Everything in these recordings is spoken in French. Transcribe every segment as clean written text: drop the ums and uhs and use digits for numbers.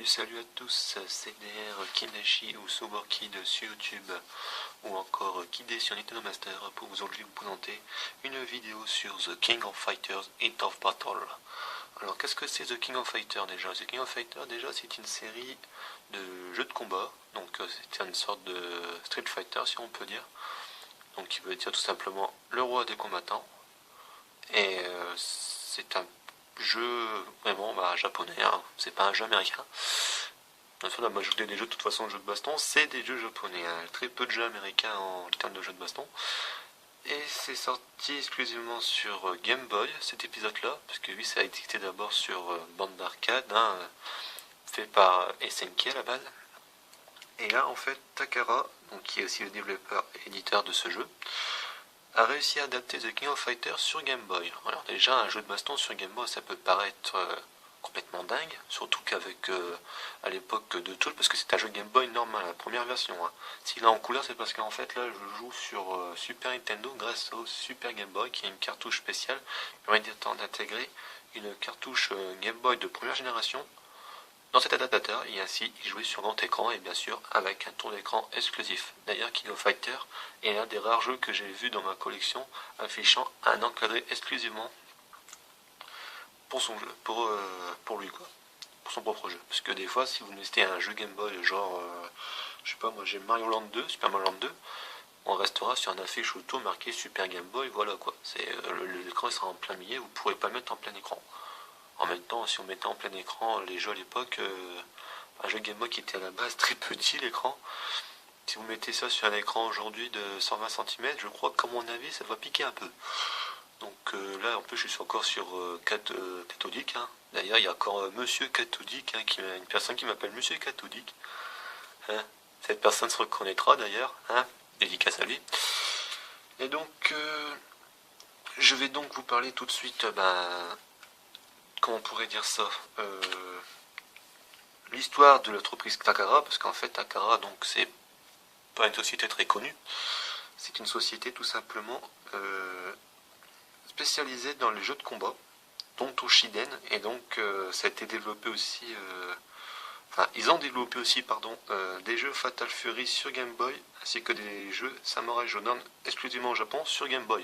Salut à tous, c'est DR Kineshi ou Sober Kid sur YouTube ou encore Kidé sur Nintendo Master pour aujourd'hui vous présenter une vidéo sur The King of Fighters Heat of Battle. Alors qu'est-ce que c'est The King of Fighters déjà? The King of Fighters déjà c'est une série de jeux de combat, donc c'est une sorte de Street Fighter si on peut dire, donc qui veut dire tout simplement le roi des combattants, et c'est un jeu vraiment japonais, hein. C'est pas un jeu américain. La majorité des jeux, de toute façon, de jeux de baston, c'est des jeux japonais, hein. Très peu de jeux américains en termes de jeux de baston. Et c'est sorti exclusivement sur Game Boy, cet épisode-là, parce que oui, ça a été d'abord sur bande d'arcade, hein, fait par SNK à la base. Et là, en fait, Takara, donc, qui est aussi le développeur et éditeur de ce jeu, a réussi à adapter The King of Fighters sur Game Boy. Alors déjà, un jeu de baston sur Game Boy, ça peut paraître complètement dingue, surtout qu'avec à l'époque de tout, parce que c'est un jeu Game Boy normal, la première version, hein. S'il est en couleur, c'est parce qu'en fait là je joue sur Super Nintendo grâce au Super Game Boy, qui est une cartouche spéciale qui permet d'intégrer une cartouche Game Boy de première génération dans cet adaptateur, et ainsi y jouer sur grand écran et bien sûr avec un tour d'écran exclusif. D'ailleurs, King of Fighter est l'un des rares jeux que j'ai vu dans ma collection affichant un encadré exclusivement pour son jeu, pour lui quoi, pour son propre jeu. Parce que des fois, si vous mettez un jeu Game Boy genre, je sais pas moi, j'ai Mario Land 2, Super Mario Land 2, on restera sur une affiche auto marqué Super Game Boy, voilà quoi. C'est l'écran sera en plein milieu, vous pourrez pas le mettre en plein écran. En même temps, si on mettait en plein écran les jeux à l'époque, un jeu Game Boy qui était à la base très petit l'écran, si vous mettez ça sur un écran aujourd'hui de 120 cm, je crois qu'à mon avis ça va piquer un peu. Donc là en plus je suis encore sur cathodique, hein. D'ailleurs il y a encore Monsieur Cathodique, hein, une personne qui m'appelle Monsieur Cathodique, hein. Cette personne se reconnaîtra d'ailleurs, hein, dédicace à lui. Et donc je vais donc vous parler tout de suite, comment on pourrait dire ça, l'histoire de l'entreprise Takara, parce qu'en fait Takara, donc c'est pas une société très connue, c'est une société tout simplement spécialisée dans les jeux de combat, dont Toshiden, et donc ça a été développé aussi, ils ont développé aussi, des jeux Fatal Fury sur Game Boy, ainsi que des jeux Samurai Shodown exclusivement au Japon sur Game Boy,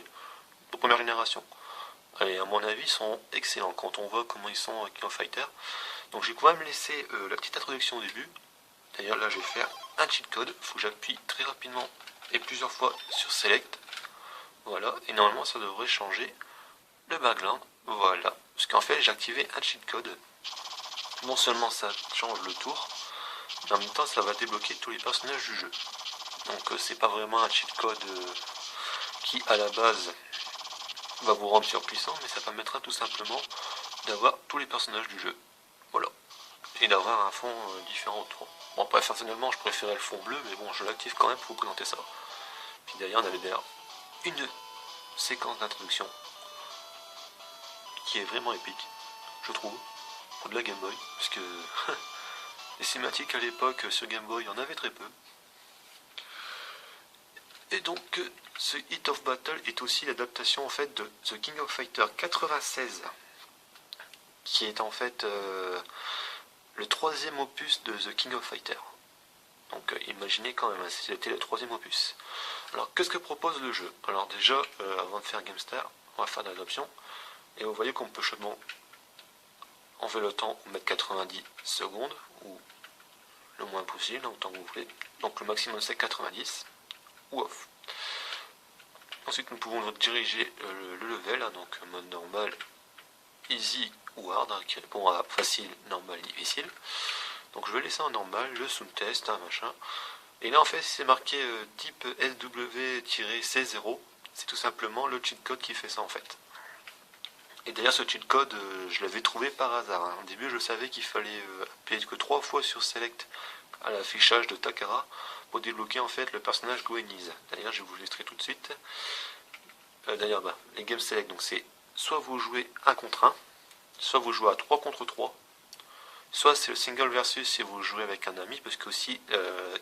de première génération. Et à mon avis, ils sont excellents quand on voit comment ils sont King of Fighter. Donc je vais quand même laisser la petite introduction au début. D'ailleurs là je vais faire un cheat code, il faut que j'appuie très rapidement et plusieurs fois sur Select. Voilà, et normalement ça devrait changer le background. Voilà, parce qu'en fait j'ai activé un cheat code. Non seulement ça change le tour, mais en même temps ça va débloquer tous les personnages du jeu. Donc c'est pas vraiment un cheat code qui à la base va vous rendre surpuissant, mais ça permettra tout simplement d'avoir tous les personnages du jeu. Voilà. Et d'avoir un fond différent autour. Bon, après, personnellement, je préférais le fond bleu, mais bon, je l'active quand même pour vous présenter ça. Puis d'ailleurs, on avait d'ailleurs une séquence d'introduction qui est vraiment épique, je trouve, pour de la Game Boy, parce que les cinématiques à l'époque sur Game Boy, il y en avait très peu. Et donc, ce Heat of Battle est aussi l'adaptation en fait de The King of Fighters 96, qui est en fait le troisième opus de The King of Fighters. Donc imaginez quand même, c'était le troisième opus. Alors qu'est-ce que propose le jeu? Alors déjà, avant de faire GameStar, on va faire de l'adoption. Et vous voyez qu'on peut chaudement enlever le temps ou mettre 90 secondes, ou le moins possible, autant que vous voulez. Donc le maximum c'est 90, ou off. Ensuite nous pouvons diriger le level, hein, donc mode normal, easy ou hard, hein, qui répond à facile, normal, difficile. Donc je vais laisser en normal, le sound test, hein, machin. Et là en fait c'est marqué type SW-C0, c'est tout simplement le cheat code qui fait ça en fait. Et d'ailleurs ce cheat code je l'avais trouvé par hasard, hein. Au début je savais qu'il fallait appuyer que 3 fois sur Select à l'affichage de Takara pour débloquer en fait le personnage Goenise. D'ailleurs je vais vous l'illustrer tout de suite. D'ailleurs les Game Select, donc c'est soit vous jouez 1 contre 1, soit vous jouez à 3 contre 3, soit c'est le single versus si vous jouez avec un ami, parce que aussi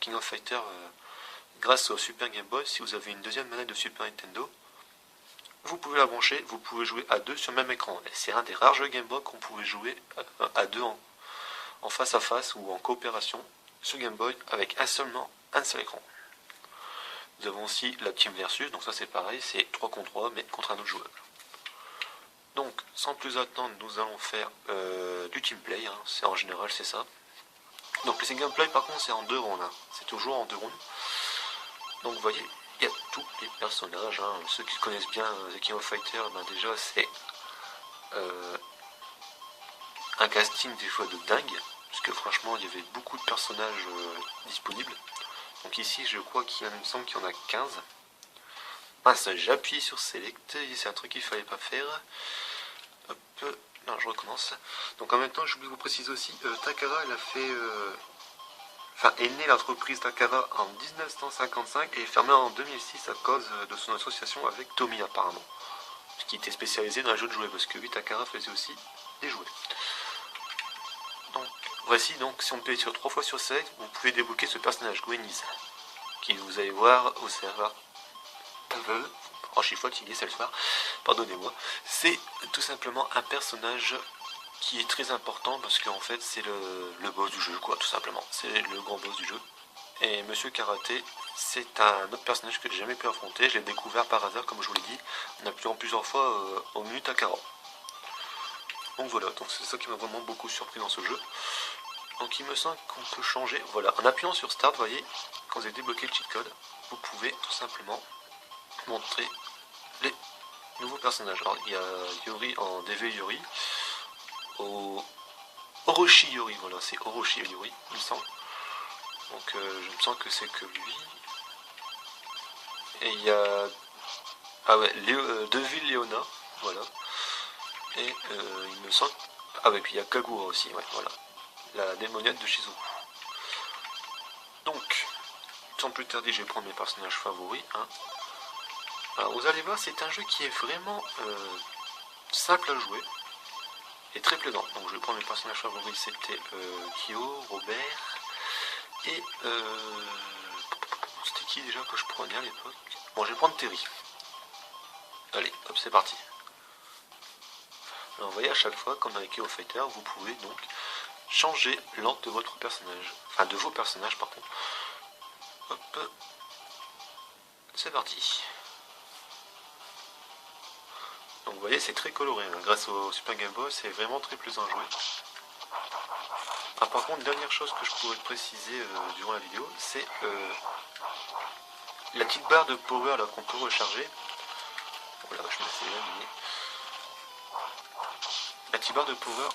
King of Fighter, grâce au Super Game Boy, si vous avez une deuxième manette de Super Nintendo, vous pouvez la brancher, vous pouvez jouer à deux sur le même écran. Et c'est un des rares jeux Game Boy qu'on pouvait jouer à deux en face à face ou en coopération sur Game Boy avec seulement un seul écran. Nous avons aussi la Team Versus, donc ça c'est pareil, c'est 3 contre 3 mais contre un autre joueur. Donc sans plus attendre, nous allons faire du team play, hein. En général c'est ça. Donc le gameplay par contre c'est en 2 rounds, hein. C'est toujours en 2 rounds. Donc vous voyez, il y a tous les personnages, hein. Ceux qui connaissent bien The King of Fighters, ben déjà c'est un casting des fois de dingue, parce que franchement il y avait beaucoup de personnages disponibles. Donc ici je crois qu'il me semble qu'il y en a 15. Mince, j'appuie sur Select, c'est un truc qu'il fallait pas faire. Hop, non, je recommence. Donc en même temps, je voulais vous préciser aussi, Takara, elle a fait... est née l'entreprise Takara en 1955 et est fermée en 2006 à cause de son association avec Tommy apparemment. Qui était spécialisé dans les jeux de jouets, parce que oui, Takara faisait aussi des jouets. Donc, voici donc, si on paye sur 3 fois sur Select, vous pouvez débloquer ce personnage, Gweniz, qui vous allez voir au serveur. Oh, je suis fatigué ce soir, pardonnez-moi. C'est tout simplement un personnage qui est très important parce qu'en fait c'est le boss du jeu, quoi, tout simplement. C'est le grand boss du jeu. Et Monsieur Karaté, c'est un autre personnage que j'ai jamais pu affronter. Je l'ai découvert par hasard, comme je vous l'ai dit, on a plusieurs fois au menu Takara. Donc voilà, donc c'est ça qui m'a vraiment beaucoup surpris dans ce jeu. Donc il me semble qu'on peut changer, voilà, en appuyant sur Start, vous voyez, quand vous avez débloqué le cheat code, vous pouvez tout simplement montrer les nouveaux personnages. Alors il y a Yori en DV Yori, Orochi Yori, voilà, c'est Orochi Yori, il me semble. Donc je me sens que c'est que lui. Et il y a... Ah ouais, Deville Léona, voilà. Et il me semble... Ah ouais, puis il y a Kagura aussi, ouais, voilà. La démoniaque de Shizuku. Donc, sans plus tarder, je vais prendre mes personnages favoris. Hein. Alors, vous allez voir, c'est un jeu qui est vraiment simple à jouer et très plaisant. Donc, je vais prendre mes personnages favoris, c'était Kyo, Robert et c'était qui déjà que je prenais à l'époque? Bon, je vais prendre Terry. Allez, hop, c'est parti. Alors, vous voyez, à chaque fois, comme avec King of Fighters, vous pouvez donc changer l'angle de votre personnage. Enfin, de vos personnages, par contre. Hop. C'est parti. Donc vous voyez, c'est très coloré. Hein. Grâce au Super Game Boy, c'est vraiment très plaisant à jouer. Ah, par contre, dernière chose que je pourrais préciser durant la vidéo, c'est la petite barre de power là qu'on peut recharger. Voilà, je me fais éliminer. La petite barre de power.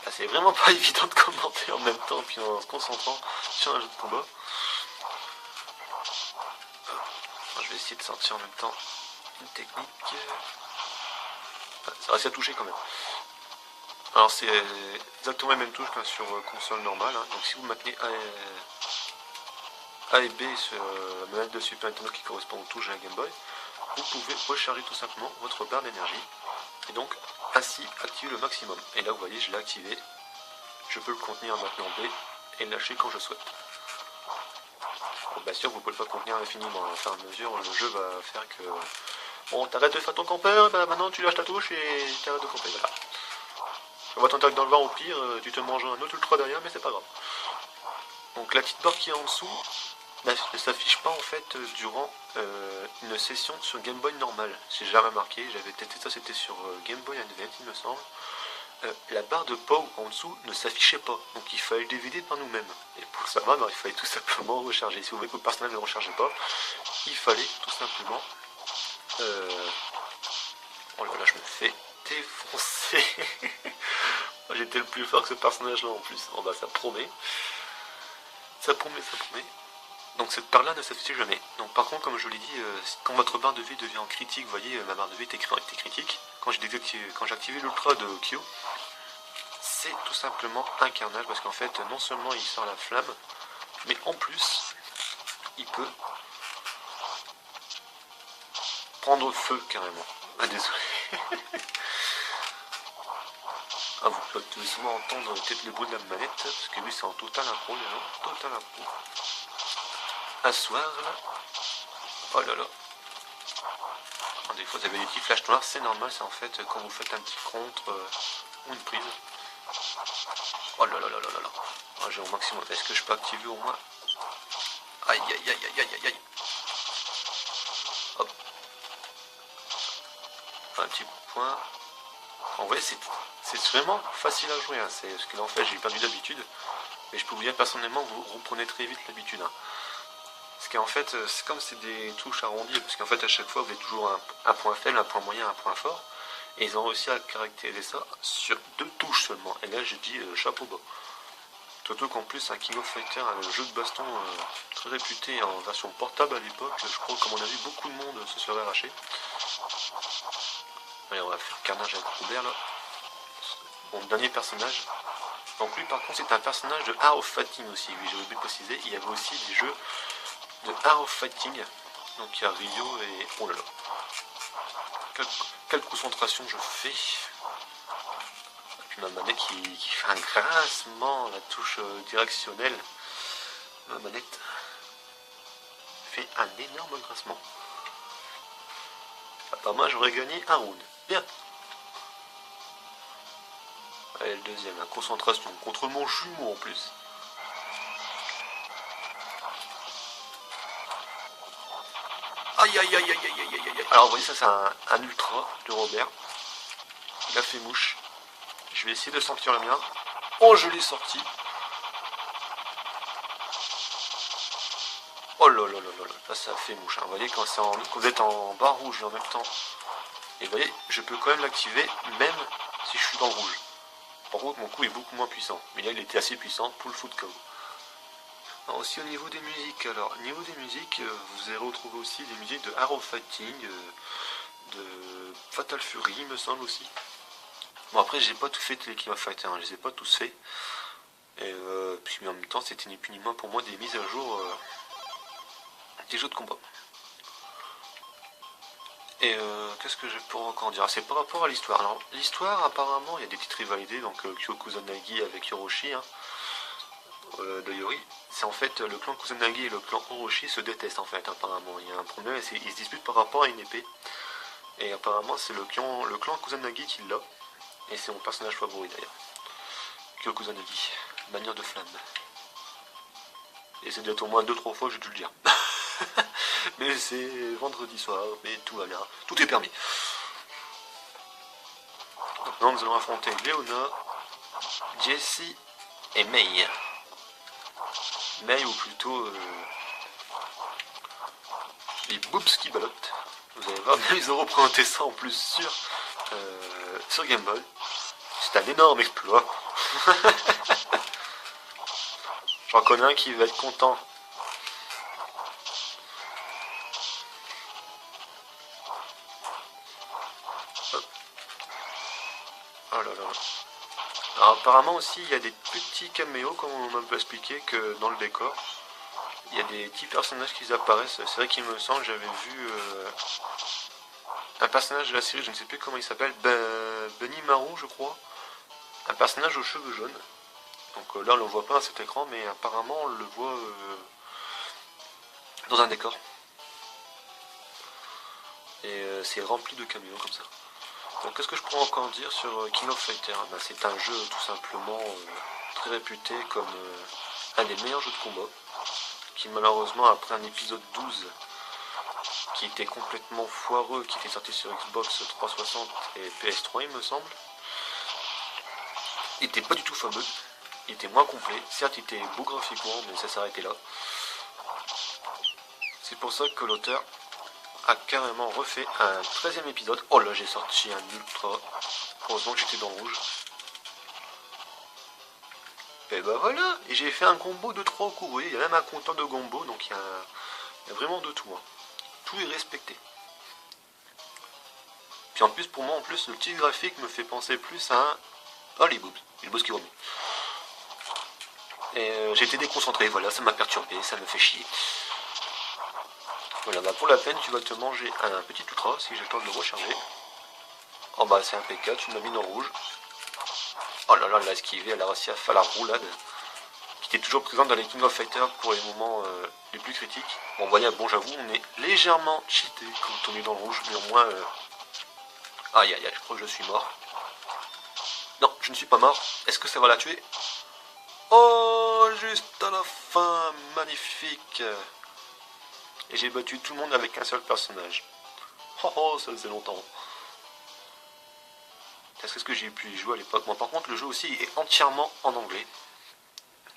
Ah, c'est vraiment pas évident de commenter en même temps, puis en se concentrant sur un jeu de combat. Je vais essayer de sortir en même temps une technique. Ça reste à toucher quand même. Alors c'est exactement la même touche qu'un sur console normale. Hein. Donc si vous maintenez A et B sur la manette de Super Nintendo qui correspond aux touches de la Game Boy, vous pouvez recharger tout simplement votre barre d'énergie. Et donc ainsi activer le maximum. Et là vous voyez, je l'ai activé. Je peux le contenir maintenant B et le lâcher quand je souhaite. Bon, bien sûr, vous ne pouvez pas le contenir infiniment. À fur et à mesure, le jeu va faire que... Bon, t'arrêtes de faire ton campeur, bah maintenant tu lâches ta touche et t'arrêtes de camper, voilà. On va t'entendre dans le vent, au pire, tu te manges un autre ultra derrière, mais c'est pas grave. Donc la petite barre qui est en dessous ne s'affiche pas en fait durant une session sur Game Boy normal. J'ai jamais remarqué, j'avais testé ça, c'était sur Game Boy Advance il me semble. La barre de POW en dessous ne s'affichait pas, donc il fallait le DVD par nous-mêmes. Et pour le savoir, il fallait tout simplement recharger. Si vous voulez que le personnage ne rechargeait pas, il fallait tout simplement... Oh là là, je me fais défoncer. J'étais le plus fort que ce personnage-là en plus. Oh bah ça promet. Ça promet, ça promet. Donc cette barre-là ne s'affiche jamais. Donc par contre, comme je l'ai dit, quand votre barre de vie devient en critique, vous voyez, ma barre de vie était critique. Quand j'ai activé l'ultra de Kyo, c'est tout simplement un carnage parce qu'en fait, non seulement il sort la flamme, mais en plus, il peut prendre feu carrément. Ah désolé. Ah, vous pouvez souvent entendre peut-être le bruit de la manette, parce que lui c'est en total impro, les gens, total impro. Asseoir là. Oh là là. Des fois vous avez des petits flashs noirs, c'est normal, c'est en fait quand vous faites un petit contre ou une prise. Oh là là là là là là. Oh, j'ai au maximum. Est-ce que je peux activer au moins? Aïe aïe aïe aïe aïe aïe aïe. Hop. Un petit point. En vrai, c'est vraiment facile à jouer. Hein. Ce que en fait, j'ai perdu d'habitude. Mais je peux vous dire personnellement, vous reprenez très vite l'habitude. Hein. Parce qu'en fait, c'est comme c'est des touches arrondies. Parce qu'en fait, à chaque fois, vous avez toujours un point faible, un point moyen, un point fort. Et ils ont réussi à caractériser ça sur 2 touches seulement. Et là, je dis chapeau bas. Surtout qu'en plus, un King of Fighter, un jeu de baston très réputé en version portable à l'époque, je crois qu'à mon avis, beaucoup de monde se serait arraché. Allez, on va faire carnage avec Robert là. Mon dernier personnage. Donc lui, par contre, c'est un personnage de Art of Fighting aussi. Oui, j'ai oublié de préciser. Il y avait aussi des jeux de Art of Fighting. Donc il y a Ryo et... Oh là là. Quelle concentration je fais. Et puis ma manette qui fait un grincement, la touche directionnelle. Ma manette fait un énorme grincement. Apparemment, j'aurais gagné un round. Bien. Allez, le deuxième, la concentration. Contre mon jumeau en plus. Aïe aïe aïe aïe aïe aïe aïe aïe. Alors vous voyez ça c'est un ultra de Robert. Il a fait mouche. Je vais essayer de sortir le mien. Oh je l'ai sorti. Oh là là là là là. Là ça fait mouche. Hein. Vous voyez quand vous êtes en barre rouge et en même temps. Et vous voyez, je peux quand même l'activer même si je suis dans le rouge. Par contre mon coup est beaucoup moins puissant. Mais là il était assez puissant pour le foot KO. Alors aussi au niveau des musiques, alors au niveau des musiques, vous allez retrouver aussi des musiques de Art of Fighting, de Fatal Fury, il me semble aussi. Bon après j'ai pas tout fait les King of Fighters, hein, je les ai pas tous faits. Et puis en même temps c'était ni plus ni moins pour moi des mises à jour des jeux de combat. Et qu'est-ce que je pourrais encore dire? C'est par rapport à l'histoire. Alors l'histoire apparemment il y a des petites rivalités, donc Kyo Kusanagi avec Hiroshi. Hein, de Yori, c'est en fait le clan Kusanagi et le clan Orochi se détestent en fait apparemment. Il y a un problème, ils se disputent par rapport à une épée. Et apparemment c'est le clan Kusanagi qui l'a. Et c'est mon personnage favori d'ailleurs. Kyo Kusanagi, manière de flamme. Et c'est peut-être au moins 2-3 fois que j'ai dû le dire. Mais c'est vendredi soir, mais tout va bien. Tout est permis. Maintenant nous allons affronter Leona, Jessie et Mei. Mei ou plutôt les boobs qui ballottent. Vous allez voir, ils ont représenté ça en plus sur Game Boy. C'est un énorme exploit. J'en connais un qui va être content. Hop. Oh là là. Alors apparemment aussi il y a des petits caméos comme on m'a expliqué que dans le décor. Il y a des petits personnages qui apparaissent. C'est vrai qu'il me semble, j'avais vu un personnage de la série, je ne sais plus comment il s'appelle, Benimaru je crois. Un personnage aux cheveux jaunes. Donc là on le voit pas à cet écran, mais apparemment on le voit dans un décor. Et c'est rempli de caméos comme ça. Donc qu'est-ce que je pourrais encore dire sur King of Fighters? C'est un jeu tout simplement très réputé comme un des meilleurs jeux de combat. Qui malheureusement après un épisode 12 qui était complètement foireux, qui était sorti sur Xbox 360 et PS3 il me semble, il était pas du tout fameux, il était moins complet, certes il était beau graphiquement mais ça s'arrêtait là. C'est pour ça que l'auteur a carrément refait un 13e épisode. Oh là j'ai sorti un ultra, heureusement que j'étais dans le rouge. Et bah voilà, et j'ai fait un combo de 3 coups, vous voyez, il y a même un compteur de combo, donc il y a vraiment de tout. Hein. Tout est respecté. Puis en plus, pour moi, en plus, le petit graphique me fait penser plus à un... Oh les boobs qui remuent. Et j'ai été déconcentré, voilà, ça m'a perturbé, ça me fait chier. Voilà, bah pour la peine, tu vas te manger un petit ultra, si j'ai le temps de le recharger. Oh bah c'est impeccable, tu m'as mis dans le rouge. Oh là là, elle a esquivé, elle a réussi à faire la roulade. Qui était toujours présente dans les King of Fighters pour les moments les plus critiques. Bon voilà, bon j'avoue, on est légèrement cheaté quand on est dans le rouge, mais au moins... Aïe aïe aïe, je crois que je suis mort. Non, Je ne suis pas mort. Est-ce que ça va la tuer? Oh, juste à la fin, magnifique. Et j'ai battu tout le monde avec un seul personnage. Oh, oh, ça faisait longtemps. Est-ce que j'ai pu y jouer à l'époque? Bon, par contre, le jeu aussi est entièrement en anglais.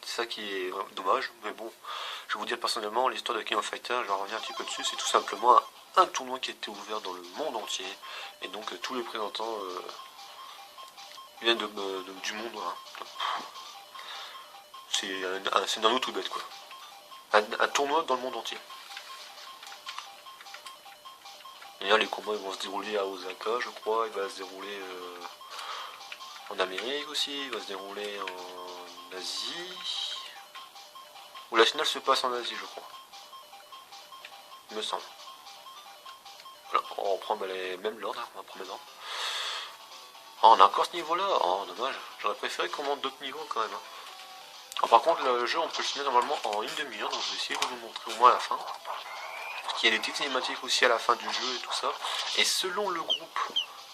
C'est ça qui est dommage, mais bon, je vais vous dire personnellement, l'histoire de King of Fighters, je reviens un petit peu dessus, c'est tout simplement un tournoi qui a été ouvert dans le monde entier, et donc tous les représentants viennent du monde, voilà. C'est un autre bête, quoi. Un tournoi dans le monde entier. D'ailleurs, les combats ils vont se dérouler à Osaka, je crois, il va se dérouler en Amérique aussi, il va se dérouler en Asie. Ou la finale se passe en Asie, je crois. Il me semble. Voilà, on reprend les mêmes l'ordre, on va prendre les ordres. Oh, on a encore ce niveau là, oh dommage, j'aurais préféré qu'on monte d'autres niveaux quand même. Alors, par contre le jeu on peut le finir normalement en une demi-heure, donc je vais essayer de vous montrer au moins à la fin. Parce qu'il y a des petites cinématiques aussi à la fin du jeu et tout ça. Et selon le groupe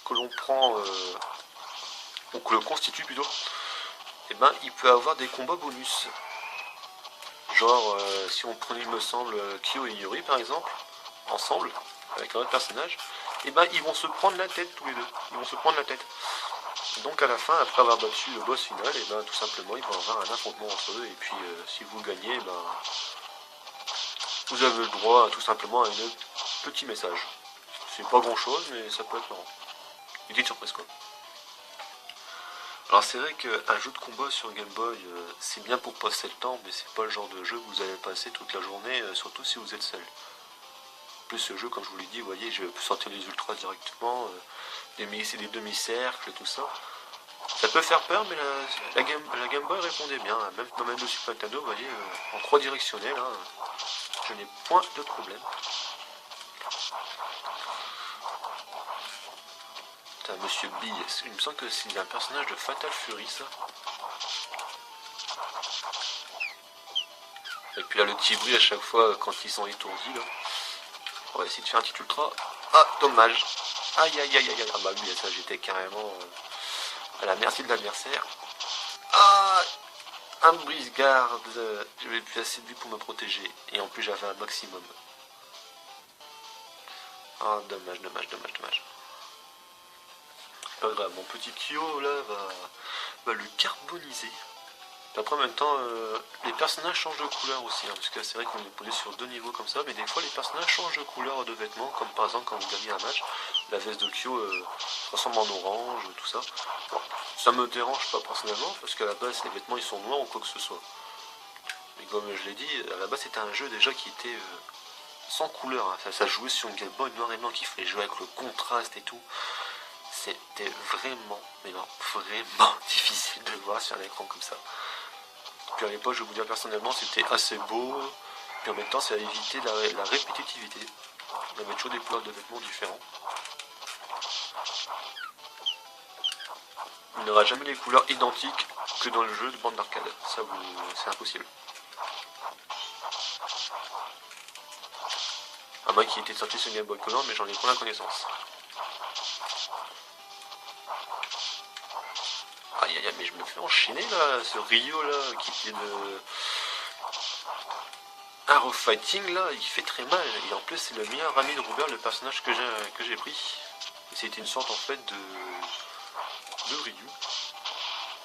que l'on prend, ou que l'on constitue plutôt, et ben il peut avoir des combats bonus. Genre si on prenait il me semble Kyo et Yuri par exemple, ensemble, avec un autre personnage, et ben ils vont se prendre la tête tous les deux. Ils vont se prendre la tête. Et donc à la fin, après avoir battu le boss final, et ben tout simplement ils vont avoir un affrontement entre eux. Et puis si vous gagnez, ben vous avez le droit tout simplement à un petit message. C'est pas grand chose, mais ça peut être marrant. Une petite surprise quoi. Alors c'est vrai qu'un jeu de combat sur Game Boy, c'est bien pour passer le temps, mais c'est pas le genre de jeu que vous allez passer toute la journée, surtout si vous êtes seul. En plus ce jeu, comme je vous l'ai dit, vous voyez, je peux sortir les ultras directement, c'est des demi-cercles et tout ça. Ça peut faire peur, mais la Game Boy répondait bien, même le Super Nintendo, vous voyez, en 3 directionnel, hein, je n'ai point de problème. Putain, Monsieur B, il me semble que c'est un personnage de Fatal Fury, ça. Et puis là, le petit bruit à chaque fois quand ils sont étourdis, là. On va essayer de faire un petit ultra. Ah, dommage. Aïe, aïe, aïe, aïe. Ah bah oui, ça, j'étais carrément à la merci de l'adversaire. Ah, un brise-garde. J'avais plus assez de vie pour me protéger. Et en plus, j'avais un maximum. Ah, dommage, dommage, dommage, dommage. Pas grave, mon petit Kyo là va le carboniser. Après en même temps, les personnages changent de couleur aussi, hein, parce que c'est vrai qu'on est posé sur 2 niveaux comme ça, mais des fois les personnages changent de couleur de vêtements, comme par exemple quand vous gagnez un match, la veste de Kyo se transforme en orange, tout ça. Bon, ça me dérange pas personnellement, parce qu'à la base les vêtements ils sont noirs ou quoi que ce soit. Mais comme je l'ai dit, à la base c'était un jeu déjà qui était sans couleur, hein. Ça jouait sur une Game Boy noir et blanc, qu'il fallait jouer avec le contraste et tout. C'était vraiment, mais non, vraiment difficile de voir sur un écran comme ça. Puis à l'époque, je vais vous dire personnellement, c'était assez beau, puis en même temps, ça a évité la répétitivité. On avait toujours des couleurs de vêtements différents. Il n'y aura jamais les couleurs identiques que dans le jeu de bande d'arcade. Ça, c'est impossible. À moins qu'il était sorti sur Game Boy Color, mais j'en ai pas la connaissance. Aïe aïe aïe, mais je me fais enchaîner là, ce Ryo là, qui est de Arrow Fighting là, il fait très mal. Et en plus c'est le meilleur ami de Robert, le personnage que j'ai pris. C'était une sorte en fait de Ryu,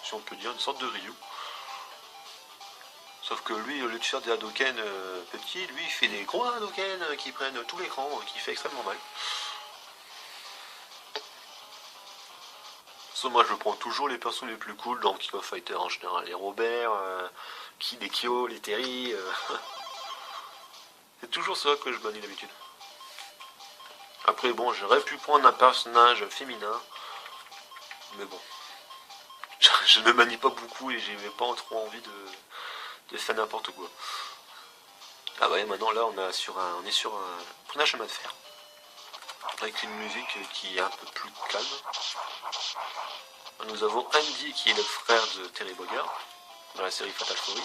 si on peut dire, une sorte de Ryu. Sauf que lui, au lieu de faire des Hadoken petits, lui il fait des gros Hadoken qui prennent tout l'écran, qui fait extrêmement mal. Moi je prends toujours les persos les plus cool dans King of Fighters en général, les Robert, les Kyo, les Terry, c'est toujours ça que je bannis d'habitude. Après bon, j'aurais pu prendre un personnage féminin, mais bon, je ne manie pas beaucoup et j'avais pas trop envie de faire n'importe quoi. Ah ouais, maintenant là on est sur un chemin de fer, avec une musique qui est un peu plus calme. Nous avons Andy qui est le frère de Terry Bogard dans la série Fatal Fury.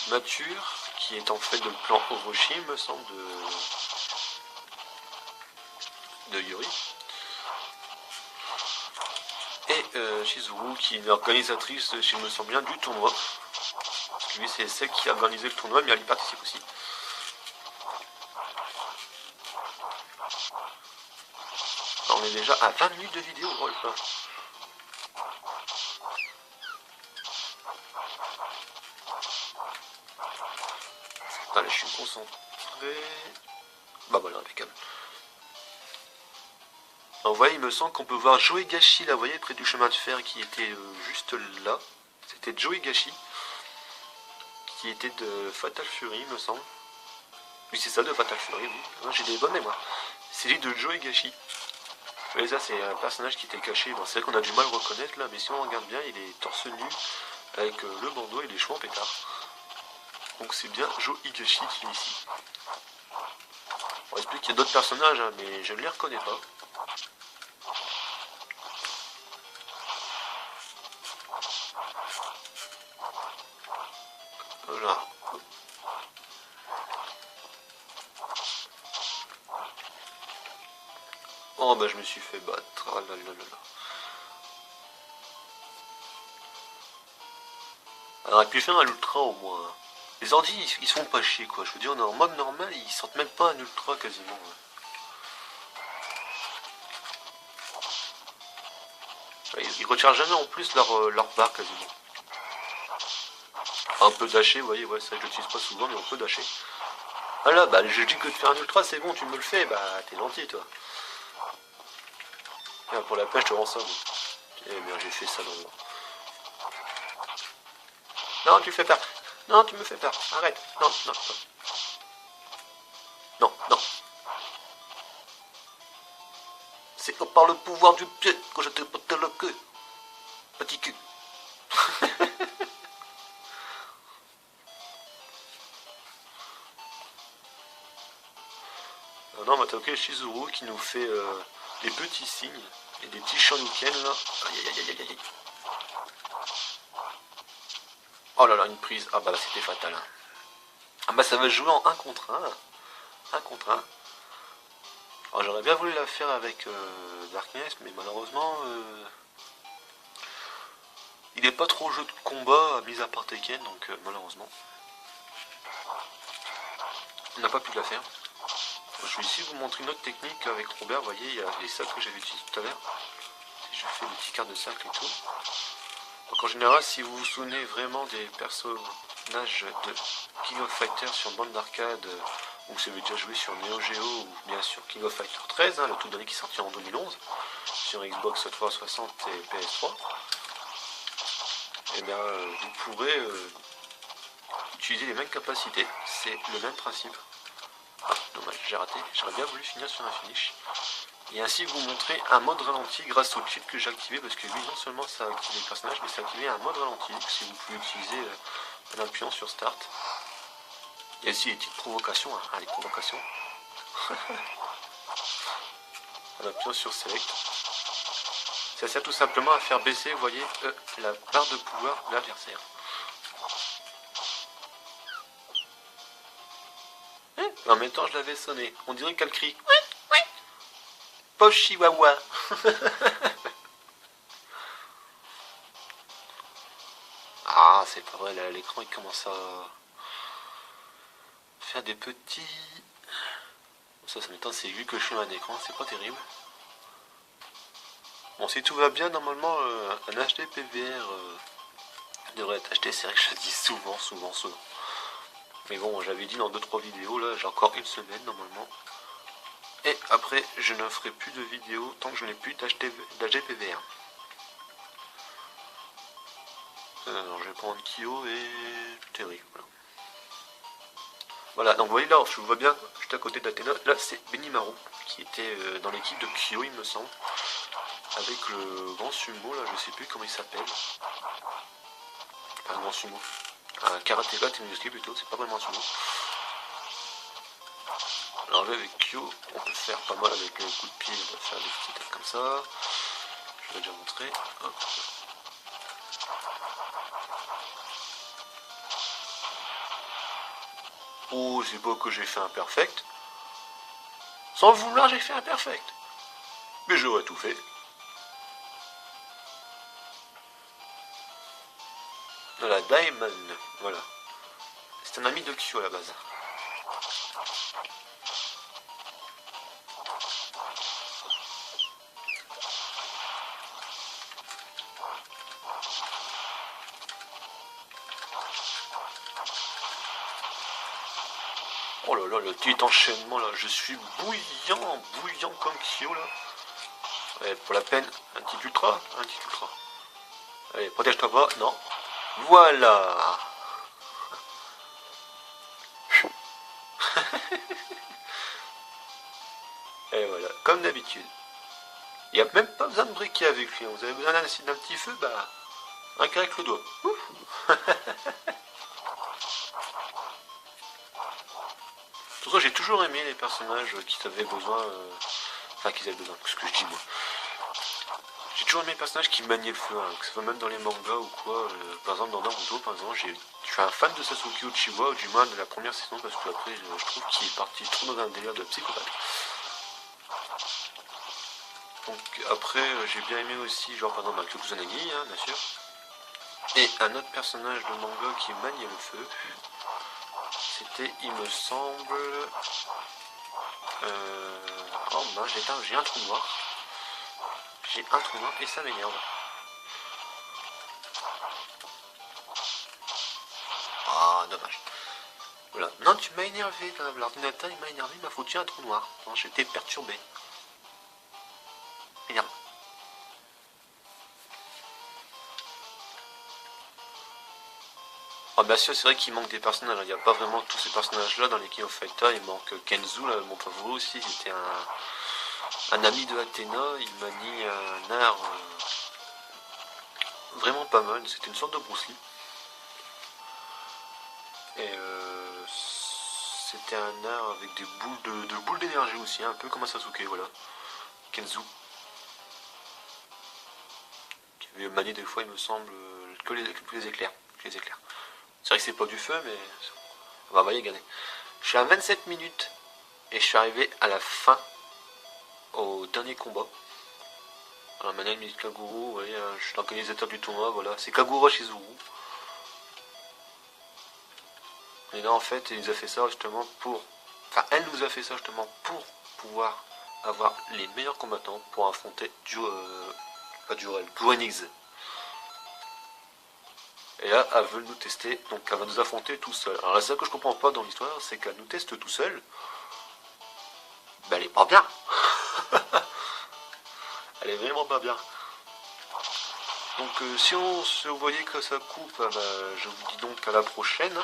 Mature qui est en fait de le plan Orochi, me semble, de Yuri. Et Et Chizuru qui est l'organisatrice, si je me sens bien, du tournoi. Parce que lui c'est celle qui a organisé le tournoi, mais elle y participe aussi. Alors, on est déjà à 20 minutes de vidéo, oh là. Allez, je suis concentré. Bah voilà, impeccable. Alors, vous voyez, il me semble qu'on peut voir Joe Higashi, là, vous voyez, près du chemin de fer qui était juste là. C'était Joe Higashi, qui était de Fatal Fury, il me semble. Oui, c'est ça, de Fatal Fury, oui. J'ai des bonnes mémoires. C'est lui de Joe Higashi. Vous voyez, ça, c'est un personnage qui était caché. Bon, c'est vrai qu'on a du mal à le reconnaître, là, mais si on regarde bien, il est torse nu, avec le bandeau et les cheveux en pétard. Donc c'est bien Joe Higashi qui est ici. On explique qu'il y a d'autres personnages, hein, mais je ne les reconnais pas. Voilà. Oh bah je me suis fait battre. Ah là là là là. On aurait pu faire un ultra au moins. Les ordi ils se font pas chier quoi. Je veux dire, en mode normal, ils sortent même pas un ultra quasiment. Ils rechargent jamais en plus leur barre quasiment. Un peu dasher, vous voyez, ouais, ça je l'utilise pas souvent, mais on peut dasher. Voilà, bah je dis que de faire un ultra c'est bon, tu me le fais, bah t'es gentil toi. Ah, pour la pêche, je te rends ça. Bon. Eh bien, j'ai fait ça dans le... Non, tu fais peur. Non, tu me fais peur. Arrête. Non, non, non. Non, non. C'est par le pouvoir du pied que je te porte le queue. Petit cul. Non, Mataoke Shizuru qui nous fait des petits signes et des petits shoryuken là. Aïe aïe aïe aïe aïe. Oh là là, une prise. Ah bah là c'était fatal. Hein. Ah bah ça va jouer en 1 contre 1. 1 contre 1. Alors j'aurais bien voulu la faire avec Darkness, mais malheureusement il n'est pas trop jeu de combat, mis à part Tekken, donc malheureusement on n'a pas pu la faire. Je vais ici vous montrer une autre technique avec Robert, vous voyez, il y a les sacs que j'avais utilisés tout à l'heure. Si je fais des petits cartes de cercle et tout. Donc en général, si vous vous souvenez vraiment des personnages de King of Fighters sur bande d'arcade, ou vous avez déjà joué sur Neo Geo, ou bien sur King of Fighters 13, hein, le tout dernier qui est sorti en 2011, sur Xbox 360 et PS3, et bien vous pourrez utiliser les mêmes capacités, c'est le même principe. Ah, dommage, j'ai raté, j'aurais bien voulu finir sur un finish. Et ainsi vous montrer un mode ralenti grâce au cheat que j'ai activé, parce que lui non seulement ça a activé le personnage, mais ça a activé un mode ralenti, si vous pouvez utiliser en appuyant sur Start. Il y a aussi des petites provocations, hein, les provocations. En appuyant sur Select. Ça sert tout simplement à faire baisser, vous voyez, la barre de pouvoir de l'adversaire. En même temps je l'avais sonné, on dirait qu'elle crie. Pauvre chihuahua. Ah, c'est pas vrai, là, l'écran il commence à faire des petits... Ça m'étonne, c'est vu que je suis un écran, c'est pas terrible. Bon, si tout va bien, normalement, un HD PVR devrait être acheté, c'est vrai que je le dis souvent. Mais bon, j'avais dit dans 2-3 vidéos, là, j'ai encore une semaine normalement. Et après, je ne ferai plus de vidéos tant que je n'ai plus d'HD PVR. Alors, je vais prendre Kyo et Terry. Voilà, donc vous voyez là, je vous vois bien, juste à côté d'Athéna. Là, c'est Benimaru qui était dans l'équipe de Kyo, il me semble. Avec le grand sumo, là, je sais plus comment il s'appelle. Pas un grand sumo. Un karatéka Tenuski plutôt, c'est pas vraiment un sumo. Alors avec Kyo, on peut faire pas mal avec le coup de pied, on peut faire des petites têtes comme ça. Je vais déjà montrer. Hop. Oh, c'est beau que j'ai fait un perfect. Sans le vouloir, j'ai fait un perfect. Mais j'aurais tout fait. Voilà, Daemon, voilà. C'est un ami de Kyo à la base. Oh là là, le petit enchaînement là, je suis bouillant, bouillant comme Kyo là. Allez, pour la peine, un petit ultra, un petit ultra. Allez, protège-toi pas, non. Voilà. Et voilà, comme d'habitude. Il n'y a même pas besoin de briquer avec lui. Vous avez besoin d'un petit feu, bah, un avec le doigt. Ouf. Pour ça, j'ai toujours aimé les personnages qui avaient besoin. Enfin, qu'ils avaient besoin, ce que je dis moi. J'ai toujours aimé les personnages qui maniaient le feu, hein, que ce soit même dans les mangas ou quoi. Par exemple, dans Naruto, par exemple, je suis un fan de Sasuke Uchiwa, ou du moins de la première saison, parce que après, je trouve qu'il est parti trop dans un délire de psychopathe. Donc après, j'ai bien aimé aussi, genre par exemple, Kyo Kusanagi, hein, bien sûr. Et un autre personnage de manga qui maniait le feu, c'était, il me semble... Oh mince, j'ai un trou noir. J'ai un trou noir et ça m'énerve. Ah, dommage. Voilà. Non, tu m'as énervé, l'ordinateur il m'a énervé, il m'a foutu un trou noir. Non, j'étais perturbé. Énerve. Ah bah sûr, c'est vrai qu'il manque des personnages, il n'y a pas vraiment tous ces personnages là dans les King of Fighters, il manque Kenzu, là, mon favori aussi, c'était un ami de Athéna, il manie un art vraiment pas mal, c'était une sorte de Bruce Lee. Et c'était un art avec des boules de boules d'énergie aussi, un peu comme un Sasuke, voilà. Kenzu. Qui avait manié des fois, il me semble, que les éclairs. C'est vrai que c'est pas du feu, mais on va y gagner. Je suis à 27 minutes et je suis arrivé à la fin, au dernier combat. Alors maintenant, il me dit Kaguro, ouais, je suis l'organisateur du tournoi, voilà. C'est Kaguro Shizuru. Et là, en fait, il nous a fait ça justement pour. Enfin, elle nous a fait ça justement pour pouvoir avoir les meilleurs combattants pour affronter pas Durel, Guanix. Et là, elle veut nous tester, donc elle va nous affronter tout seul. Alors là, c'est ça que je comprends pas dans l'histoire, c'est qu'elle nous teste tout seul. Ben, elle est pas bien. Elle est vraiment pas bien. Donc si on se voyait que ça coupe, bah, je vous dis donc à la prochaine.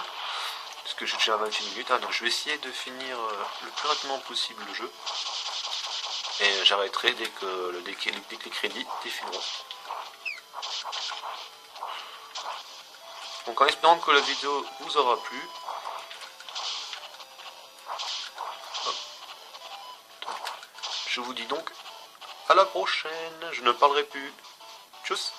Parce que j'ai déjà 28 minutes, hein, donc je vais essayer de finir le plus rapidement possible le jeu. Et j'arrêterai dès que les crédits défileront. Donc en espérant que la vidéo vous aura plu. Je vous dis donc à la prochaine. Je ne parlerai plus. Tchuss.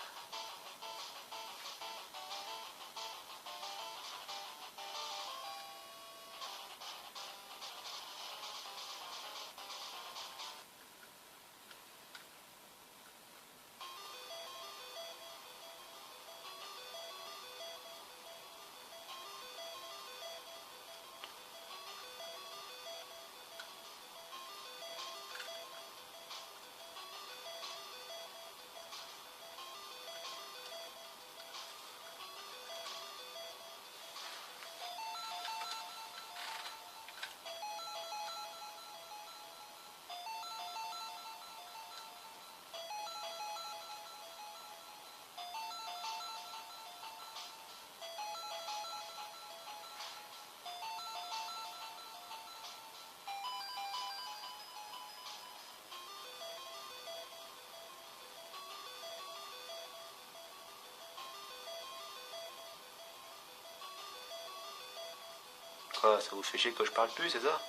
Ah, ça vous fait chier que je parle plus, c'est ça?